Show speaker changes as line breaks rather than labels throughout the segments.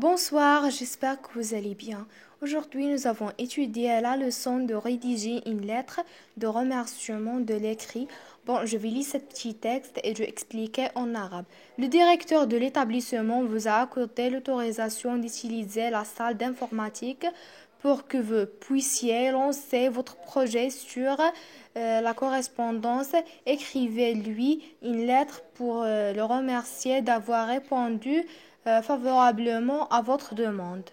Bonsoir, j'espère que vous allez bien. Aujourd'hui, nous avons étudié la leçon de rédiger une lettre de remerciement de l'écrit. Bon, je vais lire ce petit texte et je vais expliquer en arabe. Le directeur de l'établissement vous a accordé l'autorisation d'utiliser la salle d'informatique pour que vous puissiez lancer votre projet sur la correspondance. Écrivez-lui une lettre pour le remercier d'avoir répondu favorablement à votre demande.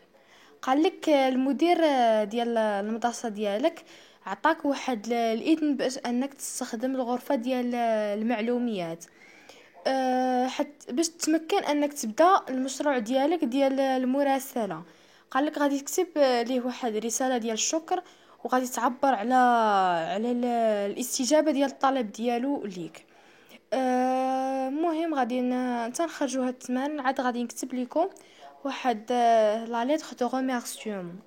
قالك المدير ديال المدرسة ديالك عطاك واحد الإذن باش أنك تستخدم الغرفة ديال المعلوميات حتى باش تتمكن أنك تبدأ المشروع ديالك ديال المراسلة. قالك غادي تكتب ليه واحد رسالة ديال الشكر وغادي تعبر على الاستجابة ديال الطلب ديالو ليك. مهم غادي تنخرجوا هاد التمارين عاد غادي نكتب لكم واحد la lettre de remerciement.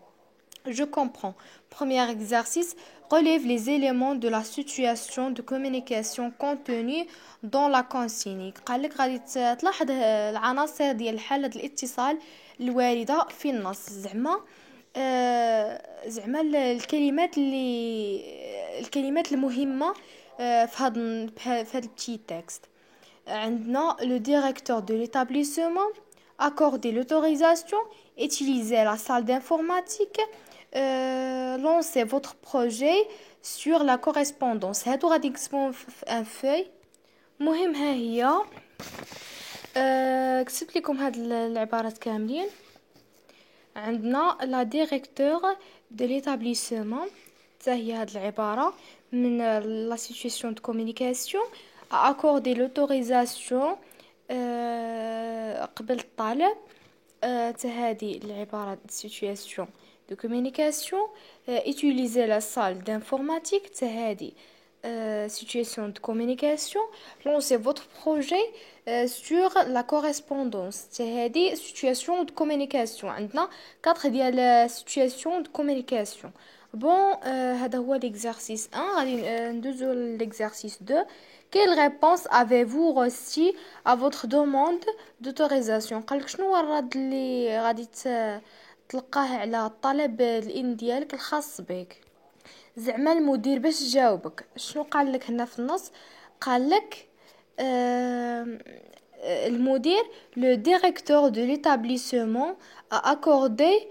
Je comprends. Premier exercice, relève les éléments de la situation de communication contenue dans la consigne. قالك غادي تلاحظ العناصر ديال حالة الاتصال الواردة في النص. زعما الكلمات المهمة في هذا البتي تكست. عندنا le directeur de l'établissement accorder l'autorisation, utiliser la salle d'informatique, lancer votre projet sur la correspondance. هادو غادي نكتبهم في ان فوي. مهم ها هي كتبت لكم هاد العبارات كاملين. عندنا la directeur de l'établissement حتى هي هاد العبارة من la situation de communication a accordé l'autorisation قبل الطلب هذه العبارة situation de communication utiliser la salle d'informatique هذه situation de communication lancer votre projet sur la correspondance هذه situation de communication عندنا 4 ديال situation de communication. Bon, هذا هو l'exercice 1 غادي ندوزو l'exercice 2. Quelle réponse avez-vous reçue à votre demande d'autorisation؟ قالك شنو هو الرد اللي غادي تلقاه على الطلب الإذن ديالك الخاص بك؟ زعما المدير باش جاوبك شنو قالك هنا في النص؟ قالك المدير le directeur de l'établissement a accordé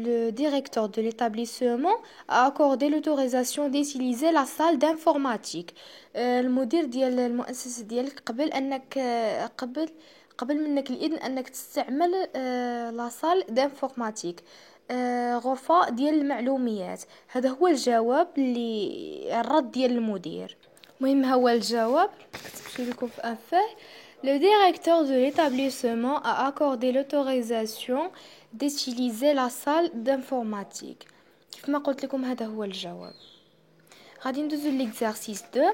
le directeur de l'établissement a accordé l'autorisation d'utiliser la salle d'informatique. المدير ديال المؤسسة ديالك قبل منك الإذن أنك تستعمل لا سال دانفورماتيك غرفة ديال المعلوميات. هذا هو الجواب اللي الرد ديال المدير. مهم هو الجواب كتبت لكم في أفاه. Le directeur de l'établissement a accordé l'autorisation d'utiliser la salle d'informatique. كيف ما قلت لكم هذا هو الجواب. غادي ندوزو l'exercice 2.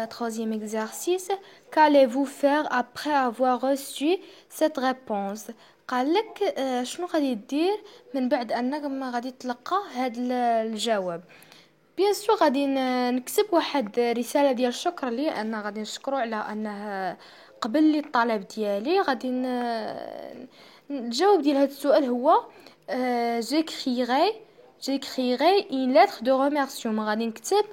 Troisième exercice. Qu'allez-vous faire après avoir reçu cette réponse؟ قالك شنو غادي دير من بعد انك ما غادي تلقى هذا الجواب؟ بيان سور غادي نكتب واحد رساله ديال الشكر ليه ان غادي نشكرو على انه قبل لي الطلب ديالي. غادي الجواب ديال هذا السؤال هو j'écrirai une lettre de remerciement. غادي نكتب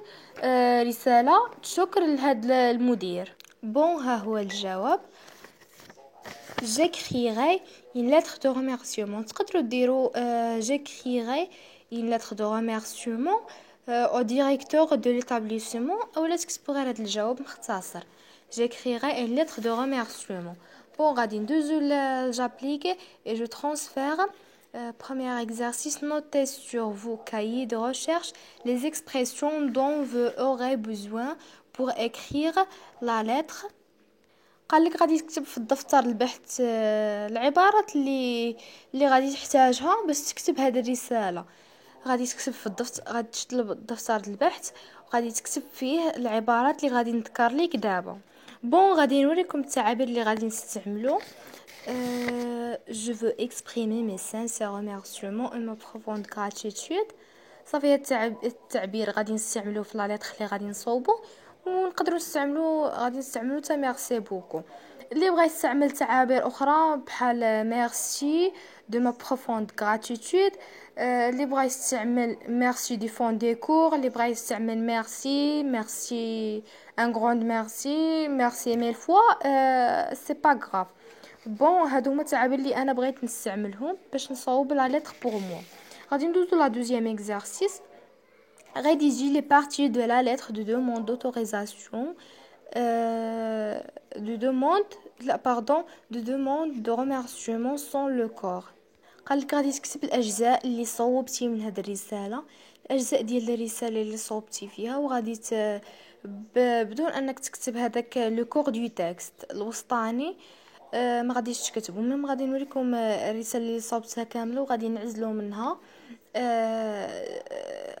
رساله شكر لهذا المدير. بون ها هو الجواب. j'écrirai une lettre de remerciement. تقدروا ديروا j'écrirai une lettre de remerciement au directeur de l'établissement اولا تكتبوا غير هذا الجواب مختصر j'écrirai une lettre de remerciement. Bon, غادي ندوزو j'applique et je transfère. Premier exercice, notez sur vos cahiers de recherche les expressions dont vous aurez besoin pour écrire la lettre. قالك غادي تكتب في الدفتر البحث العبارات اللي غادي تحتاجها باش تكتب هذه الرسالة. غادي تكتب في الدفتر، غادي تطلب دفتر البحث وغادي تكتب فيه العبارات اللي غادي نذكر ليك دابا. بون غادي نوريكم التعابير اللي غادي نستعملو. je veux exprimer mes sincères remerciements et ma profonde gratitude. صافي التعبير غادي نستعملوه في لا ليتر اللي غادي نصوبو ونقدروا غادي نستعملو تا ميرسي بوكو. اللي بغى يستعمل تعابير أخرى بحال ميرسي de ma profonde gratitude. اللي بغى يستعمل merci du fond des cours. اللي بغى يستعمل merci un grand merci mille fois. C'est pas grave. بون هادو هما التعابير اللي انا بغيت نستعملهم باش نصاوب لا لتر بور موا. غادي ندوزو لا دوزيام اكزرسيس. rédiger les parties de la lettre de demande d'autorisation de demande de remerciement sans le corps. قالك غادي تكتب الاجزاء اللي صوبتي من هاد الرساله، الاجزاء ديال الرساله اللي صوبتي فيها، وغادي بدون انك تكتب هذاك لو كور دو تكست الوسطاني. ما غاديش تكتبوا. ميم غادي نوريكم الرساله اللي صوبتها كامله وغادي نعزلوا منها.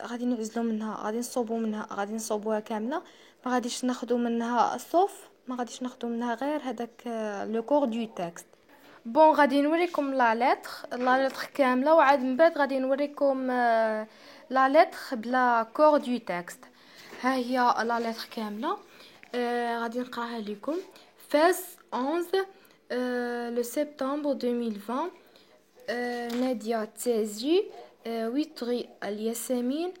غادي غادي نصوبوها كامله. ما غاديش ناخذوا منها ما غاديش ناخذوا منها غير هذاك لو كور دو تكست. بون غادي نوريكم لا لتر كامله، وعاد من بعد غادي نوريكم لا لتر بلا كور دو تكست. ها هي لا لتر كامله. غادي نقراها لكم. فاس 11 le septembre 2020 Nadia Tezi Witri Al-Yassamine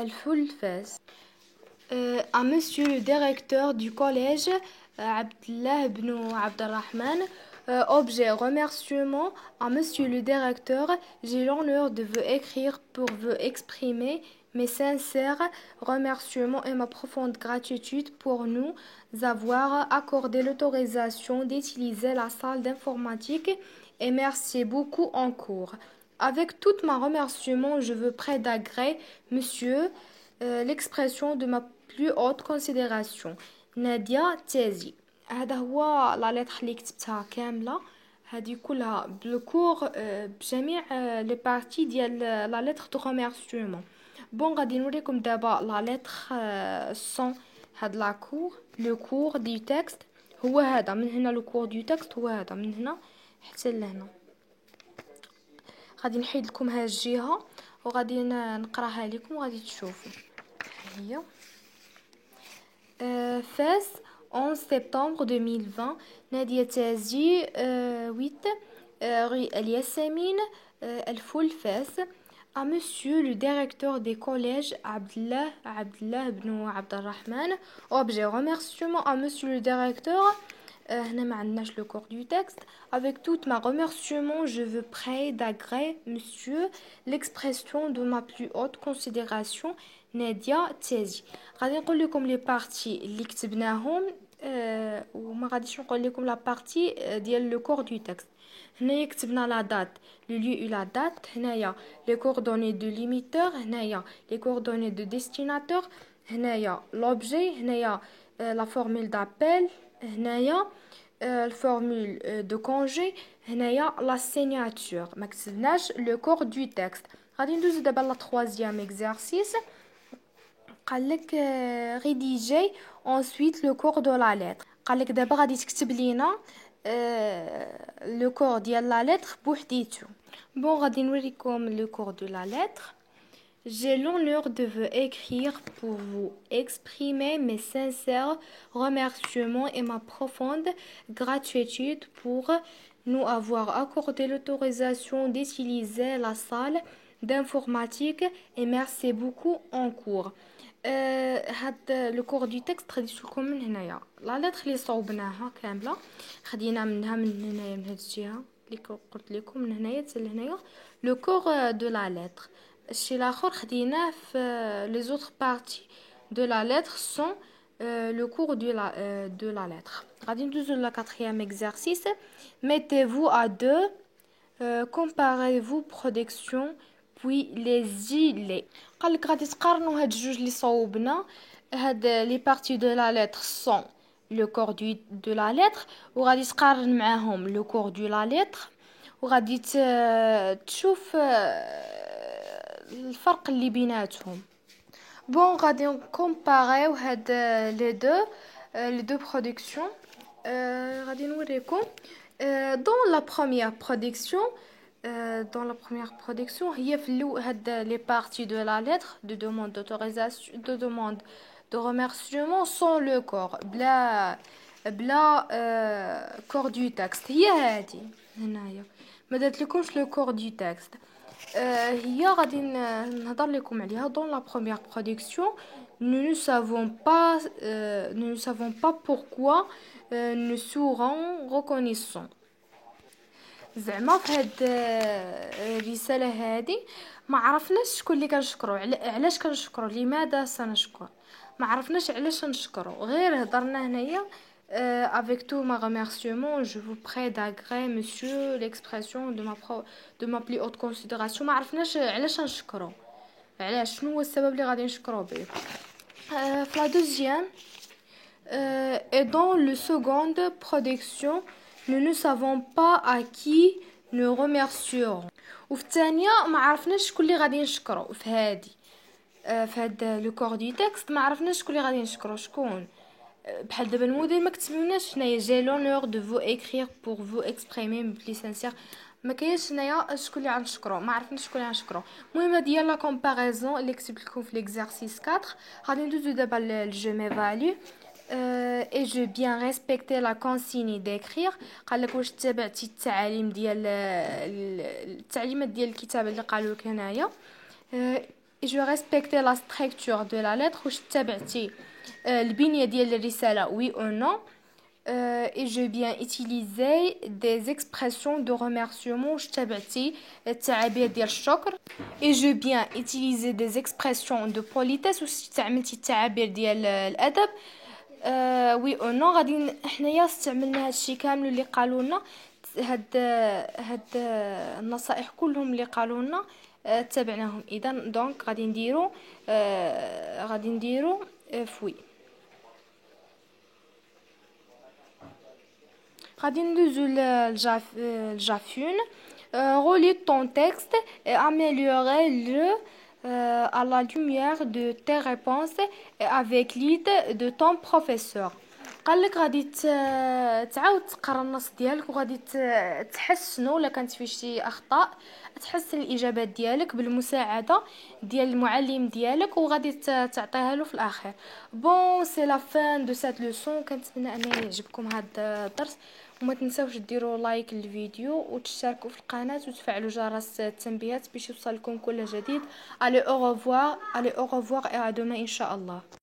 Al-Foul Fès. À monsieur le directeur du collège Abdallah ibn Abdelrahman. Objet remerciement à monsieur le directeur. J'ai l'honneur de vous écrire pour vous exprimer mes sincères remerciements et ma profonde gratitude pour nous avoir accordé l'autorisation d'utiliser la salle d'informatique et merci beaucoup en cours. Avec tout ma remerciement, je veux près d'agréer, monsieur, l'expression de ma plus haute considération. Nadia Tezi. هذا هو لا لتر اللي كتبتها كامله. هذه كلها بالكور بجميع لي بارتي ديال لا لتر دو ريميرسيومون. بون غادي نوريكم دابا لا لتر سون هاد لا كور. لو كور دو تكست هو هذا من هنا. لو كور دو تكست هو هذا من هنا حتى لهنا. غادي نحيد لكم هاد الجهه وغادي نقراها لكم وغادي تشوفوا. هي فاس 11 septembre 2020 Nadia Tazi 8 rue El-Yassamine El-Foul Fès. À monsieur le directeur des collèges Abdallah ibn Abdelrahman. Objet remerciement à monsieur le directeur. هنا ما عندناش le corps du texte. Avec tout ma remerciement, je veux près d'agréer monsieur l'expression de ma plus haute considération. نادية تازي. غادي نقول لكم لي بارتي اللي كتبناهم وما غاديش نقول لكم لا بارتي ديال لو كور دو تكست. هنايا كتبنا لا دات لو ليو لا دات. هنايا لي كوردوني دو ليميتور. هنايا لي كوردوني دو ديستيناتور. هنايا لوبجي. هنايا لا فورمول دابيل. هنايا الفورمول دو كونجي. هنايا لا سيناتور. ما كتبناش لو كور دو تكست. غادي ندوزو دابا لا 3e exercice. قالك rédiger ensuite le corps de la lettre. قالك دابا غادي تكتب لينا le corps ديال la lettre بوحديتو. بون غادي نوريكم le corps de la lettre. J'ai l'honneur de vous écrire pour vous exprimer mes sincères remerciements et ma profonde gratitude pour nous avoir accordé l'autorisation d'utiliser la salle d'informatique et merci beaucoup en cours. هاد لو كور دو تكست غادي تشوفكم من هنايا لا لتر اللي صوبناها كامله. خدينا منها من هنايا من هاد الجهه اللي قلت لكم من هنايا حتى لهنايا لو كور دو لا لتر. الشيء الاخر خديناه في لي زوتر بارتي دو لا لتر سون لو كور دو لا لتر. غادي ندوزو لا 4e exercice. mettez-vous à deux. comparez-vous production puis les îles. قالك غادي تقارنوا هاد الجوج اللي صوبنا. هاد لي بارتي دو لا لتر سون لو كور دو لا لتر وغادي تقارن معاهم لو كور دو لا لتر وغادي تشوف الفرق اللي بيناتهم. بون غادي نكومباريو هاد لي دو برودكسيون. غادي نوريكم dans la première production. Dans la première production هي في هاد les parties de la lettre de demande d'autorisation de demande de remerciement sans le corps بلا بلا كور دو تكست. هي هادي هنايا ما درت لكمش لو كور دو تكست. هي غادي نهضر لكم عليها. dans la première production nous ne savons pas nous ne savons pas pourquoi nous serons reconnaissants. زعما في هاد الرسالة هادي ما عرفناش شكون اللي كنشكرو، علاش كنشكرو، لماذا سنشكر. ما عرفناش علاش نشكرو، غير هضرنا هنايا avec tout ma remerciement je vous prie d'agréer monsieur l'expression de ma plus haute considération. ما عرفناش علاش نشكرو، علاش، شنو هو السبب اللي غادي نشكرو به. في لا دوزيام et dans le seconde production nous ne savons pas à qui nous remercions. وفي الثانيه ما عرفناش شكون اللي غادي نشكرو. في هادي في هاد لو كور دي تكست ما عرفناش شكون اللي غادي نشكرو، شكون. بحال دابا الموديل ما كتبناش هنايا جي لونور دو فو écrire pour vous exprimer بلي سانسير، ما كاينش هنايا شكون اللي غنشكرو، ما عرفناش شكون اللي غنشكرو. المهم ديال لا كومباريزون اللي كتبت لكم في ليكزارسيس 4. غادي ندوزو دابا للجو ميفالو. et j'ai bien respecté la consigne d'écrire. قال لك واش تبعتي التعاليم ديال التعليمات ديال الكتابه اللي قالوا لك هنايا. et je respectais la structure de la lettre. واش تبعتي البنيه ديال الرساله oui ou non. et j'ai bien utilisé des expressions de remerciement. واش تبعتي التعابير ديال الشكر. et j'ai bien utilisé des expressions de politesse. واش استعملتي التعابير ديال الادب وي او نو. غادي حنايا استعملنا هادشي كامل اللي قالوا لنا، هاد النصائح كلهم اللي قالوا لنا تبعناهم. اذا دونك غادي نديرو فوي. غادي ندوزو الجافون. relis ton texte et améliorer-le à la lumière de tes réponses et avec l'aide de ton professeur. قالك غادي تعاود تقرا النص ديالك وغادي تحسنو الا كانت فيه شي اخطاء، تحسن الاجابات ديالك بالمساعده ديال المعلم ديالك وغادي تعطيها له في الاخر. بون سي لا فان دو سات لوسون. كنتمنى ان يعجبكم هذا الدرس، وما تنساوش ديروا لايك للفيديو وتشتركوا في القناه وتفعلوا جرس التنبيهات باش يوصلكم كل جديد. allez au revoir et à demain ان شاء الله.